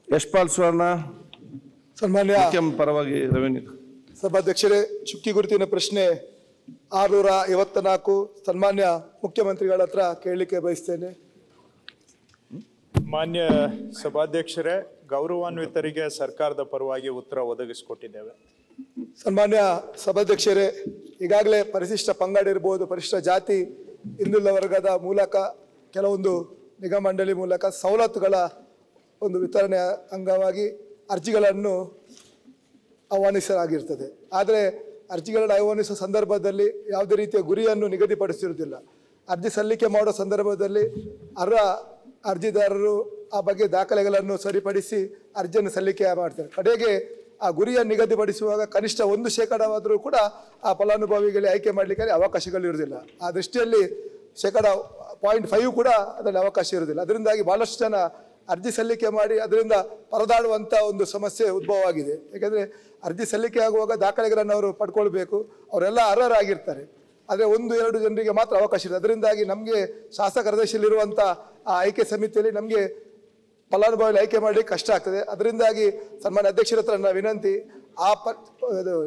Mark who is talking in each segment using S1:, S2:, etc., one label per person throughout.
S1: ಯಶ್ಪಾಲ್ ಸುವರ್ಣ
S2: ಸನ್ಮಾನ್ಯ
S1: ಪರವಾಗಿ ರೆವೆನ್ಯೂ
S2: ಸಭಾಧ್ಯಕ್ಷರೇ, ಚುಕ್ಕಿ ಗುರುತಿನ ಪ್ರಶ್ನೆ 654 ಸನ್ಮಾನ್ಯ ಮುಖ್ಯಮಂತ್ರಿಗಳ ಹತ್ರ ಕೇಳಲಿಕ್ಕೆ ಬಯಸ್ತೇನೆ.
S3: ಮಾನ್ಯ ಸಭಾಧ್ಯಕ್ಷರೇ, ಗೌರವಾನ್ವಿತರಿಗೆ ಸರ್ಕಾರದ ಪರವಾಗಿ ಉತ್ತರ ಒದಗಿಸಿಕೊಟ್ಟಿದ್ದೇವೆ.
S2: ಸನ್ಮಾನ್ಯ ಸಭಾಧ್ಯಕ್ಷರೇ, ಈಗಾಗಲೇ ಪರಿಶಿಷ್ಟ ಪಂಗಡ ಇರ್ಬೋದು, ಪರಿಶಿಷ್ಟ ಜಾತಿ, ಹಿಂದುಳಿದ ವರ್ಗದ ಮೂಲಕ ಕೆಲವೊಂದು ನಿಗಮ ಮಂಡಳಿ ಮೂಲಕ ಸವಲತ್ತುಗಳ ಒಂದು ವಿತರಣೆ ಅಂಗವಾಗಿ ಅರ್ಜಿಗಳನ್ನು ಆಹ್ವಾನಿಸಲಾಗಿರ್ತದೆ. ಆದರೆ ಅರ್ಜಿಗಳನ್ನು ಆಹ್ವಾನಿಸುವ ಸಂದರ್ಭದಲ್ಲಿ ಯಾವುದೇ ರೀತಿಯ ಗುರಿಯನ್ನು ನಿಗದಿಪಡಿಸಿರುವುದಿಲ್ಲ. ಅರ್ಜಿ ಸಲ್ಲಿಕೆ ಮಾಡುವ ಸಂದರ್ಭದಲ್ಲಿ ಅರ್ಹ ಅರ್ಜಿದಾರರು ಆ ಬಗ್ಗೆ ದಾಖಲೆಗಳನ್ನು ಸರಿಪಡಿಸಿ ಅರ್ಜಿಯನ್ನು ಸಲ್ಲಿಕೆ ಮಾಡ್ತಾರೆ. ಕಡೆಗೆ ಆ ಗುರಿಯನ್ನು ನಿಗದಿಪಡಿಸುವಾಗ ಕನಿಷ್ಠ 1% ಕೂಡ ಆ ಫಲಾನುಭವಿಗಳಿಗೆ ಆಯ್ಕೆ ಮಾಡಲಿಕ್ಕೆ ಅವಕಾಶಗಳಿರುವುದಿಲ್ಲ. ಆ ದೃಷ್ಟಿಯಲ್ಲಿ 0.5% ಕೂಡ ಅದರಲ್ಲಿ ಅವಕಾಶ ಇರುವುದಿಲ್ಲ. ಅದರಿಂದಾಗಿ ಬಹಳಷ್ಟು ಜನ ಅರ್ಜಿ ಸಲ್ಲಿಕೆ ಮಾಡಿ ಅದರಿಂದ ಪರದಾಡುವಂಥ ಒಂದು ಸಮಸ್ಯೆ ಉದ್ಭವ ಆಗಿದೆ. ಯಾಕೆಂದರೆ ಅರ್ಜಿ ಸಲ್ಲಿಕೆ ಆಗುವಾಗ ದಾಖಲೆಗಳನ್ನು ಅವರು ಪಡ್ಕೊಳ್ಬೇಕು, ಅವರೆಲ್ಲ ಅರ್ಹರಾಗಿರ್ತಾರೆ. ಆದರೆ 1-2 ಜನರಿಗೆ ಮಾತ್ರ ಅವಕಾಶ ಇದೆ. ಅದರಿಂದಾಗಿ ನಮಗೆ ಶಾಸಕರ ಪ್ರದೇಶದಲ್ಲಿರುವಂಥ ಆ ಆಯ್ಕೆ ಸಮಿತಿಯಲ್ಲಿ ನಮಗೆ ಫಲಾನುಭವಿಗಳು ಆಯ್ಕೆ ಮಾಡಲಿಕ್ಕೆ ಕಷ್ಟ ಆಗ್ತದೆ. ಅದರಿಂದಾಗಿ ಸನ್ಮಾನ್ಯ ಅಧ್ಯಕ್ಷರ ಹತ್ರ ನನ್ನ ವಿನಂತಿ, ಆ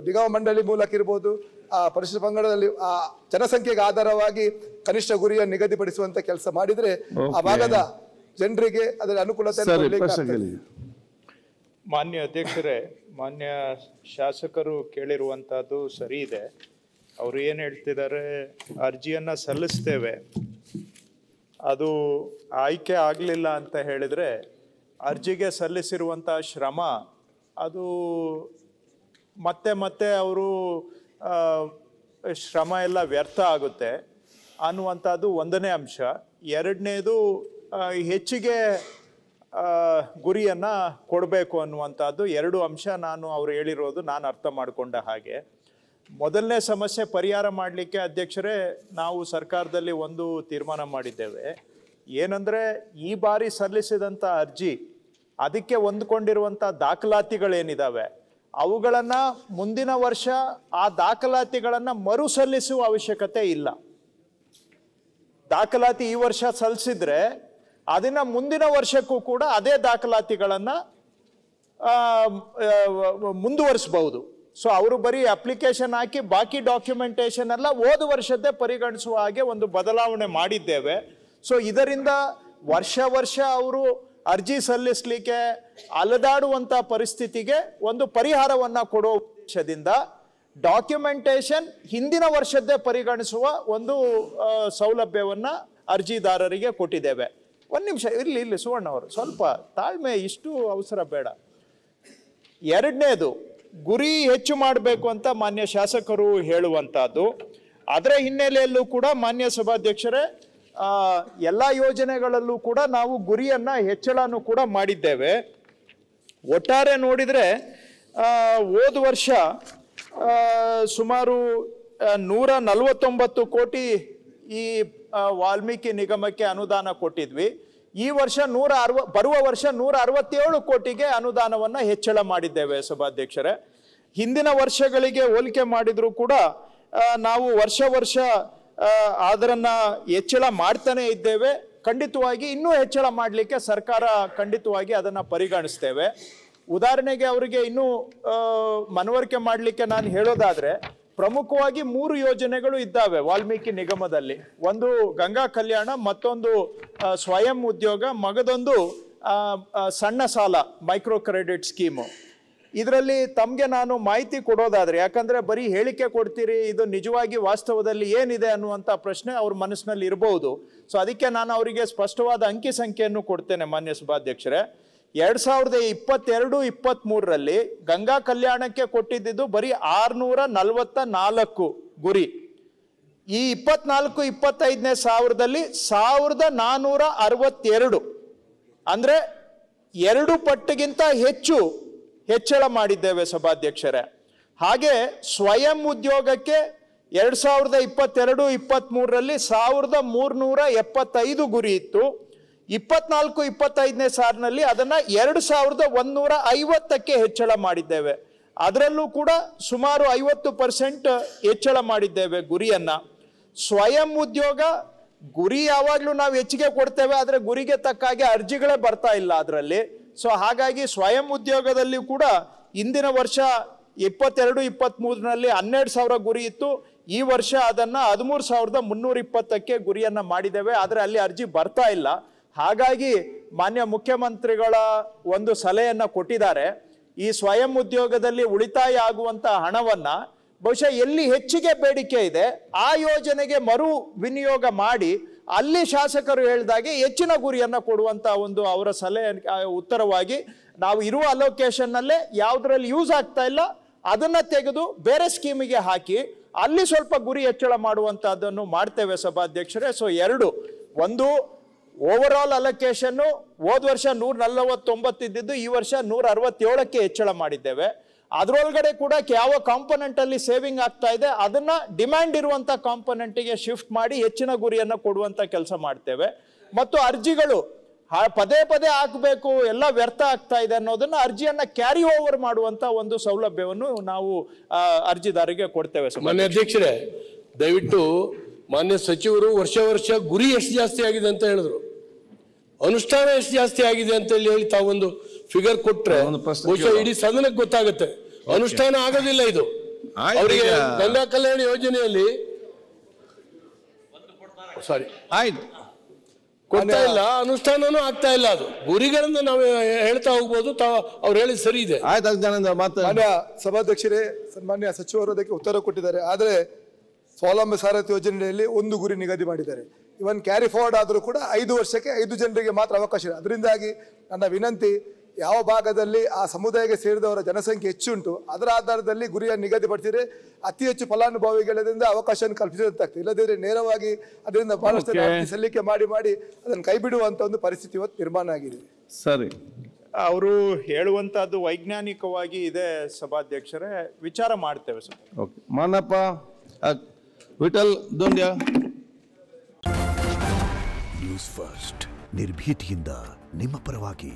S2: ನಿಗಮ ಮಂಡಳಿ ಮೂಲಕ ಇರ್ಬೋದು, ಆ ಪರಿಶಿಷ್ಟ ಪಂಗಡದಲ್ಲಿ ಆ ಜನಸಂಖ್ಯೆಗೆ ಆಧಾರವಾಗಿ ಕನಿಷ್ಠ ಗುರಿಯನ್ನು ನಿಗದಿಪಡಿಸುವಂತ ಕೆಲಸ ಮಾಡಿದ್ರೆ ಆ ಭಾಗದ ಜನರಿಗೆ ಅದರ ಅನುಕೂಲತೆ.
S3: ಮಾನ್ಯ ಅಧ್ಯಕ್ಷರೇ, ಮಾನ್ಯ ಶಾಸಕರು ಕೇಳಿರುವಂತಹದ್ದು ಸರಿ ಇದೆ. ಅವರು ಏನು ಹೇಳ್ತಿದ್ದಾರೆ, ಅರ್ಜಿಯನ್ನ ಸಲ್ಲಿಸ್ತೇವೆ, ಅದು ಆಯ್ಕೆ ಆಗಲಿಲ್ಲ ಅಂತ ಹೇಳಿದ್ರೆ ಅರ್ಜಿಗೆ ಸಲ್ಲಿಸಿರುವಂಥ ಶ್ರಮ ಅದು ಮತ್ತೆ ಮತ್ತೆ ಅವರು ಶ್ರಮ ಎಲ್ಲ ವ್ಯರ್ಥ ಆಗುತ್ತೆ ಅನ್ನುವಂಥದ್ದು ಒಂದನೇ ಅಂಶ. ಎರಡನೇದು, ಹೆಚ್ಚಿಗೆ ಗುರಿಯನ್ನು ಕೊಡಬೇಕು ಅನ್ನುವಂಥದ್ದು 2 ಅಂಶ ಅವ್ರು ಹೇಳಿರೋದು ನಾನು ಅರ್ಥ ಮಾಡಿಕೊಂಡ ಹಾಗೆ. ಮೊದಲನೇ ಸಮಸ್ಯೆ ಪರಿಹಾರ ಮಾಡಲಿಕ್ಕೆ ಅಧ್ಯಕ್ಷರೇ, ನಾವು ಸರ್ಕಾರದಲ್ಲಿ ಒಂದು ತೀರ್ಮಾನ ಮಾಡಿದ್ದೇವೆ. ಏನಂದರೆ, ಈ ಬಾರಿ ಸಲ್ಲಿಸಿದಂಥ ಅರ್ಜಿ ಅದಕ್ಕೆ ಹೊಂದ್ಕೊಂಡಿರುವಂಥ ದಾಖಲಾತಿಗಳೇನಿದ್ದಾವೆ ಅವುಗಳನ್ನು ಮುಂದಿನ ವರ್ಷ ಆ ದಾಖಲಾತಿಗಳನ್ನು ಮರು ಸಲ್ಲಿಸುವ ಅವಶ್ಯಕತೆ ಇಲ್ಲ. ದಾಖಲಾತಿ ಈ ವರ್ಷ ಸಲ್ಲಿಸಿದ್ರೆ ಅದನ್ನು ಮುಂದಿನ ವರ್ಷಕ್ಕೂ ಕೂಡ ಅದೇ ದಾಖಲಾತಿಗಳನ್ನು ಮುಂದುವರಿಸಬಹುದು. ಸೊ ಅವರು ಬರೀ ಅಪ್ಲಿಕೇಶನ್ ಹಾಕಿ ಬಾಕಿ ಡಾಕ್ಯುಮೆಂಟೇಶನ್ ಎಲ್ಲ ಹೋದ ವರ್ಷದ್ದೇ ಪರಿಗಣಿಸುವ ಹಾಗೆ ಒಂದು ಬದಲಾವಣೆ ಮಾಡಿದ್ದೇವೆ. ಸೊ ಇದರಿಂದ ವರ್ಷ ಅವರು ಅರ್ಜಿ ಸಲ್ಲಿಸಲಿಕ್ಕೆ ಅಲೆದಾಡುವಂಥ ಪರಿಸ್ಥಿತಿಗೆ ಒಂದು ಪರಿಹಾರವನ್ನು ಕೊಡೋ ಉದ್ದೇಶದಿಂದ ಡಾಕ್ಯುಮೆಂಟೇಶನ್ ಹಿಂದಿನ ವರ್ಷದ್ದೇ ಪರಿಗಣಿಸುವ ಒಂದು ಸೌಲಭ್ಯವನ್ನು ಅರ್ಜಿದಾರರಿಗೆ ಕೊಟ್ಟಿದ್ದೇವೆ. ಒಂದು ನಿಮಿಷ ಇಲ್ಲಿ ಸುವರ್ಣ ಅವರು ಸ್ವಲ್ಪ ತಾಳ್ಮೆ, ಇಷ್ಟು ಅವಸರ ಬೇಡ. ಎರಡನೇದು, ಗುರಿ ಹೆಚ್ಚು ಮಾಡಬೇಕು ಅಂತ ಮಾನ್ಯ ಶಾಸಕರು ಹೇಳುವಂತಹದ್ದು. ಅದರ ಹಿನ್ನೆಲೆಯಲ್ಲೂ ಕೂಡ ಮಾನ್ಯ ಸಭಾಧ್ಯಕ್ಷರೇ, ಎಲ್ಲ ಯೋಜನೆಗಳಲ್ಲೂ ಕೂಡ ನಾವು ಗುರಿಯನ್ನ ಹೆಚ್ಚಳನೂ ಕೂಡ ಮಾಡಿದ್ದೇವೆ. ಒಟ್ಟಾರೆ ನೋಡಿದ್ರೆ ಹೋದ ವರ್ಷ ಸುಮಾರು 149 ಕೋಟಿ ಈ ವಾಲ್ಮೀಕಿ ನಿಗಮಕ್ಕೆ ಅನುದಾನ ಕೊಟ್ಟಿದ್ವಿ. ಈ ವರ್ಷ ಬರುವ ವರ್ಷ 167 ಕೋಟಿಗೆ ಅನುದಾನವನ್ನು ಹೆಚ್ಚಳ ಮಾಡಿದ್ದೇವೆ ಸಭಾಧ್ಯಕ್ಷರೇ. ಹಿಂದಿನ ವರ್ಷಗಳಿಗೆ ಹೋಲಿಕೆ ಮಾಡಿದ್ರು ಕೂಡ ನಾವು ವರ್ಷ ಅದರನ್ನ ಹೆಚ್ಚಳ ಮಾಡ್ತಾನೆ ಇದ್ದೇವೆ. ಖಂಡಿತವಾಗಿ ಇನ್ನೂ ಹೆಚ್ಚಳ ಮಾಡಲಿಕ್ಕೆ ಸರ್ಕಾರ ಖಂಡಿತವಾಗಿ ಅದನ್ನು ಪರಿಗಣಿಸ್ತೇವೆ. ಉದಾಹರಣೆಗೆ ಅವರಿಗೆ ಇನ್ನೂ ಮನವರಿಕೆ ಮಾಡಲಿಕ್ಕೆ ನಾನು ಹೇಳೋದಾದ್ರೆ, ಪ್ರಮುಖವಾಗಿ 3 ಯೋಜನೆಗಳು ಇದ್ದಾವೆ ವಾಲ್ಮೀಕಿ ನಿಗಮದಲ್ಲಿ. ಒಂದು ಗಂಗಾ ಕಲ್ಯಾಣ, ಮತ್ತೊಂದು ಸ್ವಯಂ ಉದ್ಯೋಗ, ಮಗದೊಂದು ಸಣ್ಣ ಸಾಲ ಮೈಕ್ರೋ ಕ್ರೆಡಿಟ್ ಸ್ಕೀಮು. ಇದರಲ್ಲಿ ತಮಗೆ ನಾನು ಮಾಹಿತಿ ಕೊಡೋದಾದ್ರೆ, ಯಾಕಂದ್ರೆ ಬರೀ ಹೇಳಿಕೆ ಕೊಡ್ತೀರಿ, ಇದು ನಿಜವಾಗಿ ವಾಸ್ತವದಲ್ಲಿ ಏನಿದೆ ಅನ್ನುವಂಥ ಪ್ರಶ್ನೆ ಅವ್ರ ಮನಸ್ಸಿನಲ್ಲಿ ಇರಬಹುದು. ಸೊ ಅದಕ್ಕೆ ನಾನು ಅವರಿಗೆ ಸ್ಪಷ್ಟವಾದ ಅಂಕಿ ಸಂಖ್ಯೆಯನ್ನು ಕೊಡ್ತೇನೆ ಮಾನ್ಯ ಸಭಾಧ್ಯಕ್ಷರೇ. 2022-23ರಲ್ಲಿ ಗಂಗಾ ಕಲ್ಯಾಣಕ್ಕೆ ಕೊಟ್ಟಿದ್ದು ಬರೀ 644 ಗುರಿ. ಈ 24-25ನೇ ಸಾಲದಲ್ಲಿ 1462, ಅಂದ್ರೆ 2 ಪಟ್ಟಿಗಿಂತ ಹೆಚ್ಚು ಹೆಚ್ಚಳ ಮಾಡಿದ್ದೇವೆ ಸಭಾಧ್ಯಕ್ಷರೇ. ಹಾಗೆ ಸ್ವಯಂ ಉದ್ಯೋಗಕ್ಕೆ 2022-23ರಲ್ಲಿ 1375 ಗುರಿ ಇತ್ತು. 24-25ನೇ ಸಾಲಿನಲ್ಲಿ ಅದನ್ನ 2150ಕ್ಕೆ ಹೆಚ್ಚಳ ಮಾಡಿದ್ದೇವೆ. ಅದರಲ್ಲೂ ಕೂಡ ಸುಮಾರು 50% ಹೆಚ್ಚಳ ಮಾಡಿದ್ದೇವೆ ಗುರಿಯನ್ನ. ಸ್ವಯಂ ಉದ್ಯೋಗ ಗುರಿ ಯಾವಾಗ್ಲೂ ನಾವು ಹೆಚ್ಚಿಗೆ ಕೊಡ್ತೇವೆ, ಆದ್ರೆ ಗುರಿಗೆ ತಕ್ಕಾಗಿ ಅರ್ಜಿಗಳೇ ಬರ್ತಾ ಇಲ್ಲ ಅದರಲ್ಲಿ. ಸೊ ಹಾಗಾಗಿ ಸ್ವಯಂ ಉದ್ಯೋಗದಲ್ಲಿ ಕೂಡ ಇಂದಿನ ವರ್ಷ 22-23ರಲ್ಲಿ 12,000 ಗುರಿ ಇತ್ತು. ಈ ವರ್ಷ ಅದನ್ನ 13,320ಕ್ಕೆ ಗುರಿಯನ್ನ ಮಾಡಿದ್ದೇವೆ, ಆದ್ರೆ ಅಲ್ಲಿ ಅರ್ಜಿ ಬರ್ತಾ ಇಲ್ಲ. ಹಾಗಾಗಿ ಮಾನ್ಯ ಮುಖ್ಯಮಂತ್ರಿಗಳ ಒಂದು ಸಲಹೆಯನ್ನ ಕೊಟ್ಟಿದ್ದಾರೆ. ಈ ಸ್ವಯಂ ಉದ್ಯೋಗದಲ್ಲಿ ಉಳಿತಾಯ ಆಗುವಂತ ಹಣವನ್ನ ಬಹುಶಃ ಎಲ್ಲಿ ಹೆಚ್ಚಿಗೆ ಬೇಡಿಕೆ ಇದೆ ಆ ಯೋಜನೆಗೆ ಮರು ವಿನಿಯೋಗ ಮಾಡಿ ಅಲ್ಲಿ ಶಾಸಕರು ಹೇಳಿದಾಗೆ ಹೆಚ್ಚಿನ ಗುರಿಯನ್ನ ಕೊಡುವಂತ ಒಂದು ಅವರ ಸಲಹೆ ಉತ್ತರವಾಗಿ ನಾವು ಇರುವ ಅಲೋಕೇಶನ್ ನಲ್ಲೇ ಯಾವ್ದ್ರಲ್ಲಿ ಯೂಸ್ ಆಗ್ತಾ ಇಲ್ಲ ಅದನ್ನ ತೆಗೆದು ಬೇರೆ ಸ್ಕೀಮಿಗೆ ಹಾಕಿ ಅಲ್ಲಿ ಸ್ವಲ್ಪ ಗುರಿ ಹೆಚ್ಚಳ ಮಾಡುವಂತಹದ್ದನ್ನು ಮಾಡ್ತೇವೆ ಸಭಾಧ್ಯಕ್ಷರೇ. ಸೊ ಒಂದು ಓವರ್ ಆಲ್ ಅಲೋಕೇಶನ್ ಹೋದ ವರ್ಷ 149 ಇದ್ದಿದ್ದು ಈ ವರ್ಷ 167ಕ್ಕೆ ಹೆಚ್ಚಳ ಮಾಡಿದ್ದೇವೆ. ಅದರೊಳಗಡೆ ಕೂಡ ಯಾವ ಕಾಂಪೊನೆಂಟ್ ಅಲ್ಲಿ ಸೇವಿಂಗ್ ಆಗ್ತಾ ಇದೆ ಅದನ್ನ ಡಿಮ್ಯಾಂಡ್ ಇರುವಂತ ಕಾಂಪೊನೆಂಟ್ಗೆ ಶಿಫ್ಟ್ ಮಾಡಿ ಹೆಚ್ಚಿನ ಗುರಿಯನ್ನ ಕೊಡುವಂತ ಕೆಲಸ ಮಾಡ್ತೇವೆ. ಮತ್ತು ಅರ್ಜಿಗಳು ಪದೇ ಪದೇ ಹಾಕಬೇಕು, ಎಲ್ಲ ವ್ಯರ್ಥ ಆಗ್ತಾ ಇದೆ ಅನ್ನೋದನ್ನ ಅರ್ಜಿಯನ್ನ ಕ್ಯಾರಿ ಓವರ್ ಮಾಡುವಂತ ಒಂದು ಸೌಲಭ್ಯವನ್ನು ನಾವು ಅರ್ಜಿದಾರರಿಗೆ ಕೊಡ್ತೇವೆ.
S4: ಮಾನ್ಯ ಅಧ್ಯಕ್ಷರೇ, ದಯವಿಟ್ಟು ಮಾನ್ಯ ಸಚಿವರು ವರ್ಷ ಗುರಿ ಎಷ್ಟು ಜಾಸ್ತಿ ಆಗಿದೆ ಅಂತ ಹೇಳಿದ್ರು, ಅನುಷ್ಠಾನ ಎಷ್ಟು ಜಾಸ್ತಿ ಆಗಿದೆ ಅಂತ ಹೇಳಿ ತಾವೊಂದು ಫಿಗರ್ ಕೊಟ್ರೆ ಬಹುಶಃ ಇಡೀ ಸದನಕ್ಕೆ ಗೊತ್ತಾಗುತ್ತೆ. ಅನುಷ್ಠಾನ ಆಗೋದಿಲ್ಲ ಇದು. ಅವರಿಗೆ ಗಂಗಾ ಕಲ್ಯಾಣ ಯೋಜನೆಯಲ್ಲಿ ಕೊಡ್ತಾ ಇಲ್ಲ, ಅನುಷ್ಠಾನನೂ ಆಗ್ತಾ ಇಲ್ಲ. ಅದು ಗುರಿಗಳನ್ನ ನಾವು ಹೇಳ್ತಾ ಹೋಗ್ಬೋದು, ಅವ್ರು ಹೇಳಿದ್ ಸರಿ ಇದೆ.
S2: ಮಾನ್ಯ ಸಭಾಧ್ಯಕ್ಷರೇ, ಸನ್ಮಾನ್ಯ ಸಚಿವರು ಅದಕ್ಕೆ ಉತ್ತರ ಕೊಟ್ಟಿದ್ದಾರೆ. ಆದರೆ ಸ್ವಾವಲಂಬಿ ಸಾರಥಿ ಯೋಜನೆಯಲ್ಲಿ ಒಂದು ಗುರಿ ನಿಗದಿ ಮಾಡಿದ್ದಾರೆ. ಇವನ್ ಕ್ಯಾರಿ ಫಾರ್ವರ್ಡ್ ಆದರೂ ಕೂಡ 5 ವರ್ಷಕ್ಕೆ 5 ಜನರಿಗೆ ಮಾತ್ರ ಅವಕಾಶ ಇದೆ. ಅದರಿಂದಾಗಿ ನನ್ನ ವಿನಂತಿ, ಯಾವ ಭಾಗದಲ್ಲಿ ಆ ಸಮುದಾಯಕ್ಕೆ ಸೇರಿದವರ ಜನಸಂಖ್ಯೆ ಹೆಚ್ಚುಂಟು ಅದರ ಆಧಾರದಲ್ಲಿ ಗುರಿಯನ್ನು ನಿಗದಿಪಡಿಸಿದರೆ ಅತಿ ಹೆಚ್ಚು ಫಲಾನುಭವಿಗಳಿಂದ ಅವಕಾಶ ಕಲ್ಪಿಸಿದಂತಾಗ್ತದೆ. ಇಲ್ಲದಿದ್ದರೆ ನೇರವಾಗಿ ಅದರಿಂದ ಬಹಳಷ್ಟು ಸಲ್ಲಿಕೆ ಮಾಡಿ ಅದನ್ನು ಕೈ ಬಿಡುವಂತ ಒಂದು ಪರಿಸ್ಥಿತಿ ಇವತ್ತು ನಿರ್ಮಾಣ ಆಗಿದೆ.
S1: ಸರಿ,
S3: ಅವರು ಹೇಳುವಂತಹದ್ದು ವೈಜ್ಞಾನಿಕವಾಗಿ ಇದೆ ಸಭಾಧ್ಯಕ್ಷರೇ, ವಿಚಾರ ಮಾಡ್ತೇವೆ sir.
S1: Okay, Manappa Vithal Dondya.
S5: News first, ನಿರ್ಭೀತಿಯಿಂದ ನಿಮ್ಮ ಪರವಾಗಿ.